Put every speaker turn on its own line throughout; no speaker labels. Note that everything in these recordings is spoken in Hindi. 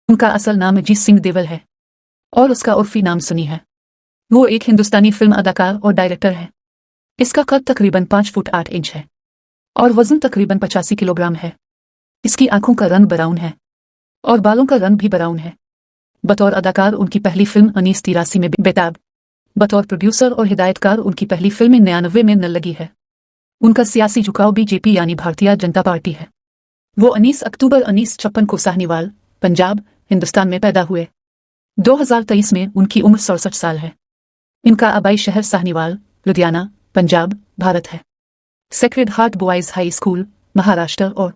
उनका असल नाम अजीत सिंह देवल है और उसका उर्फी नाम सुनी है। वो एक हिंदुस्तानी फिल्म अदाकार और डायरेक्टर है। इसका कद तकरीबन 5 फुट 8 इंच है और वजन तकरीबन 85 किलोग्राम है। इसकी आंखों का रंग ब्राउन है और बालों का रंग भी ब्राउन है। बतौर अदाकार उनकी पहली फिल्म 1983 में बेताब, बतौर प्रोड्यूसर और हिदायतकार उनकी पहली फिल्म 99 में न लगी है। उनका सियासी झुकाव बीजेपी यानी भारतीय जनता पार्टी है। वो 19 अक्टूबर 1956 को साहनीवाल, पंजाब, हिंदुस्तान में पैदा हुए। 2023 में उनकी उम्र 67 साल है। इनका आबाई शहर साहनीवाल, लुधियाना, पंजाब, भारत है। Sacred Heart Boys High School, Maharashtra और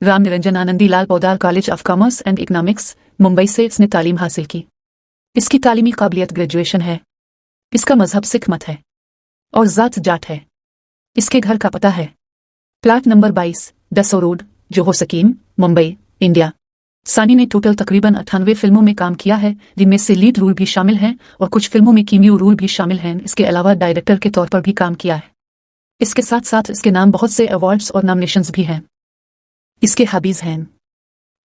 Ram Niranjan Anandi Lal Podar College of Commerce and Economics, Mumbai से इसने तालीम हासिल की। इसकी तालीमी काबिलियत ग्रेजुएशन है। इसका मजहब सिख मत है और जात जाट है। इसके घर का पता है प्लाट नंबर 22, डसो road, Juhu Scheme, Mumbai, India. Sani ने टोटल तकरीबन 98 फिल्मों में काम किया है, जिनमें से लीड रोल भी शामिल हैं और कुछ फिल्मों में कीमियो रोल भी शामिल हैं। इसके अलावा डायरेक्टर के तौर पर भी काम किया है। इसके साथ साथ इसके नाम बहुत से अवार्ड्स और नॉमिनेशंस भी हैं। इसके हॉबीज हैं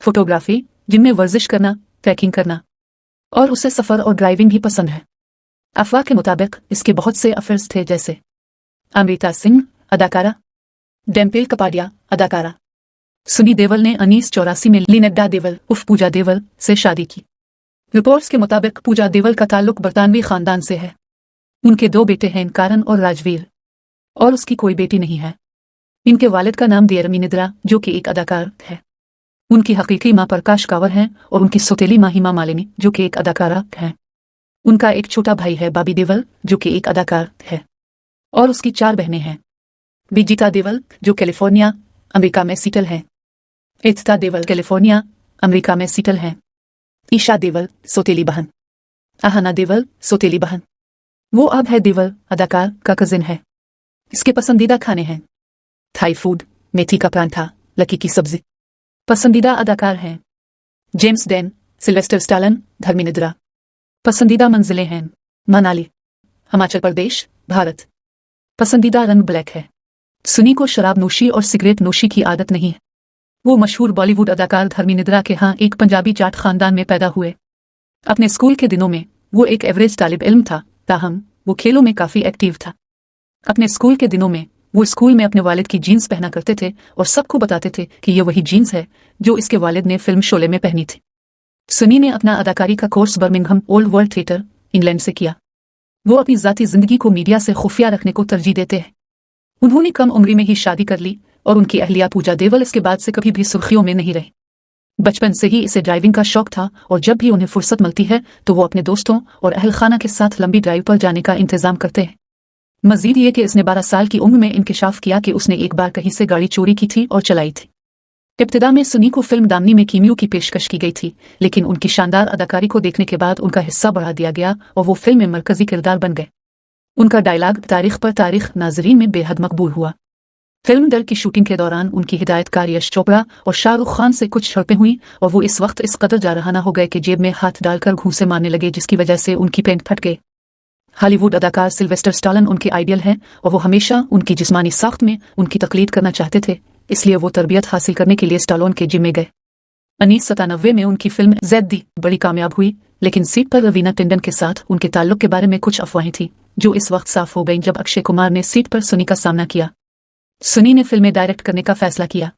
फोटोग्राफी, जिनमें वर्जिश करना, ट्रैकिंग करना, और उसे सफर और ड्राइविंग भी पसंद है। अफवाह के मुताबिक इसके बहुत से अफेयर्स थे, जैसे अमृता सिंह अदाकारा, डेम्पेल कपाडिया अदाकारा। सुनी देवल ने 1984 में लिनेड्डा देवल उर्फ पूजा देवल से शादी की। रिपोर्ट्स के मुताबिक पूजा देवल का ताल्लुक बरतानवी खानदान से है। उनके 2 बेटे हैं, कारण और राजवीर, और उसकी कोई बेटी नहीं है। इनके वालिद का नाम दियरमी निद्रा, जो कि एक अदाकार है। उनकी हकीकी मां प्रकाश कावर हैं और उनकी सौतेली मां हिमा मालिनी, जो कि एक अदाकारा है। उनका एक छोटा भाई है बॉबी देवल, जो कि एक अदाकार है, और उसकी 4 बहनें हैं। विजिता देवल, जो कैलिफोर्निया, अमेरिका में सेटल है। एकता देवल, कैलिफोर्निया, अमेरिका में सेटल हैं। ईशा देवल, सौतेली बहन। आहना देवल, सौतेली बहन। वो अभय देवल, अदाकार का कजिन है। इसके पसंदीदा खाने हैं थाई फूड, मेथी का परांठा, लकी की सब्जी। पसंदीदा अदाकार हैं जेम्स डैन, सिल्वेस्टर स्टालन, धर्मी निद्रा। पसंदीदा मंजिलें हैं मनाली, हिमाचल प्रदेश, भारत। पसंदीदा रंग ब्लैक है। सुनी को शराब नोशी और सिगरेट नोशी की आदत नहीं है। वो मशहूर बॉलीवुड अदाकार धर्मी निद्रा के यहाँ एक पंजाबी जाट खानदान में पैदा हुए। अपने स्कूल के दिनों में वो एक एवरेज तालिब इल्म था, ताहम वो खेलों में काफी एक्टिव था। अपने स्कूल के दिनों में वो स्कूल में अपने वालिद की जीन्स पहना करते थे और सबको बताते थे कि ये वही जीन्स है जो इसके वालिद ने फिल्म शोले में पहनी थी। सुनी ने अपना अदाकारी का course Birmingham old world theatre, England से किया। वो अपनी जाती जिंदगी को मीडिया से खुफिया रखने को तरजीह देते हैं। उन्होंने कम उम्र में ही शादी कर ली और उनकी अहलिया पूजा देवल इसके बाद से कभी भी सुर्खियों में नहीं रही। बचपन से ही इसे ड्राइविंग का शौक था और जब भी उन्हें फुर्सत मिलती है तो वो अपने दोस्तों और अहल खाना के साथ लंबी ड्राइव पर जाने का इंतजाम करते हैं। मजीद ये कि इसने 12 साल की उम्र में इंकिशाफ किया कि उसने एक बार कहीं से गाड़ी चोरी की थी और चलाई थी। इब्तिदा में सुनी को फिल्म दामनी में कीमियो की पेशकश की गई थी, लेकिन उनकी शानदार अदाकारी को देखने के बाद उनका हिस्सा बढ़ा दिया गया और वो फिल्म में मरकजी किरदार बन गए। उनका डायलॉग तारीख पर तारीख नाजरीन में बेहद मकबूल हुआ। फिल्म दर की शूटिंग के दौरान उनकी हिदायतकार यश चोपड़ा और शाहरुख खान से कुछ झड़पें हुई और वो इस वक्त इस कदर जारहाना हो गए कि जेब में हाथ डालकर घूंसे मारने लगे, जिसकी वजह से उनकी पेंट फट गई। हॉलीवुड अदाकार सिल्वेस्टर स्टालन उनके आइडियल हैं और वो हमेशा उनकी जिस्मानी साख्त में उनकी तकलीद करना चाहते थे, इसलिए वो तरबियत हासिल करने के लिए स्टालोन के जिम में गए। 1997 में उनकी फिल्म ज़ैदी बड़ी कामयाब हुई, लेकिन सीट पर रवीना टंडन के साथ उनके ताल्लुक के बारे में कुछ अफवाहें थी जो इस वक्त साफ हो गईं जब अक्षय कुमार ने सीट पर सुनी का सामना किया। सुनी ने फिल्में डायरेक्ट करने का फैसला किया।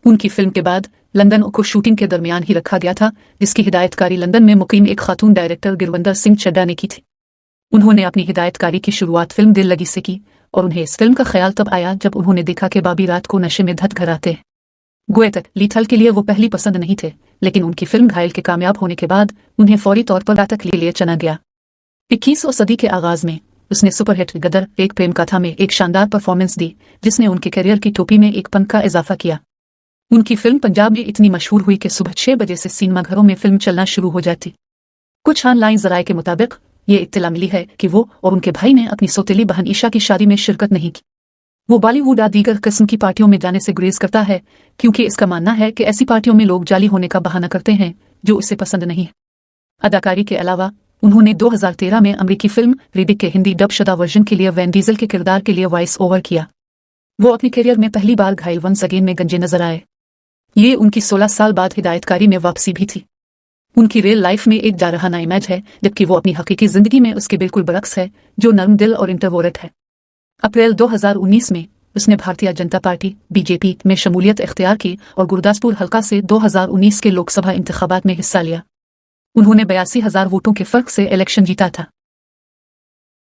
उनकी फिल्म के बाद लंदन को शूटिंग के दरमियान ही रखा गया था, जिसकी हिदायतकारी लंदन में मुकीम एक खातून डायरेक्टर गिरविंदर सिंह चड्ढा ने की थी। उन्होंने अपनी हिदायतकारी की शुरुआत फिल्म दिल लगी से की और उन्हें इस फिल्म का ख्याल तब आया जब उन्होंने देखा कि बॉबी रात को नशे में धत घर आते हैं। गोए तक लीथल के लिए वो पहली पसंद नहीं थे, लेकिन उनकी फिल्म घायल के कामयाब होने के बाद उन्हें फौरी तौर पर रातक के लिए चुना गया। 21वीं सदी के आगाज में उसने सुपरहिट गदर एक प्रेम कथा में एक शानदार परफॉर्मेंस दी, जिसने उनके करियर की टोपी में एक पंख का इजाफा किया। उनकी फिल्म पंजाब में इतनी मशहूर हुई कि सुबह 6 बजे से सिनेमाघरों में फिल्म चलना शुरू हो जाती। कुछ ऑनलाइन जराये के मुताबिक ये इत्तला मिली है कि वो और उनके भाई ने अपनी सौतेली बहन ईशा की शादी में शिरकत नहीं की। वो बॉलीवुड या दीगर किस्म की पार्टियों में जाने से गुरेज करता है, क्योंकि इसका मानना है कि ऐसी पार्टियों में लोग जाली होने का बहाना करते हैं जो उसे पसंद नहीं है। अदाकारी के अलावा उन्होंने 2013 में अमेरिकी फिल्म रिडिक के हिंदी डब शुदा वर्जन के लिए वैन डीजल के किरदार के लिए वॉइस ओवर किया। वो अपने करियर में पहली बार घायल वंस अगेन में गंजे नजर आए। ये उनकी 16 साल बाद हिदायतकारी में वापसी भी थी। उनकी रियल लाइफ में एक जारहाना इमेज है, जबकि वो अपनी हकीकी जिंदगी में उसके बिल्कुल बरक्स है, जो नर्म दिल और इंट्रोवर्ट है। अप्रैल 2019 में उसने भारतीय जनता पार्टी बीजेपी में शमूलियत इख्तियार की और गुरदासपुर हल्का से 2019 के लोकसभा इंतखाबात में हिस्सा लिया। उन्होंने 82,000 वोटों के फर्क से इलेक्शन जीता था।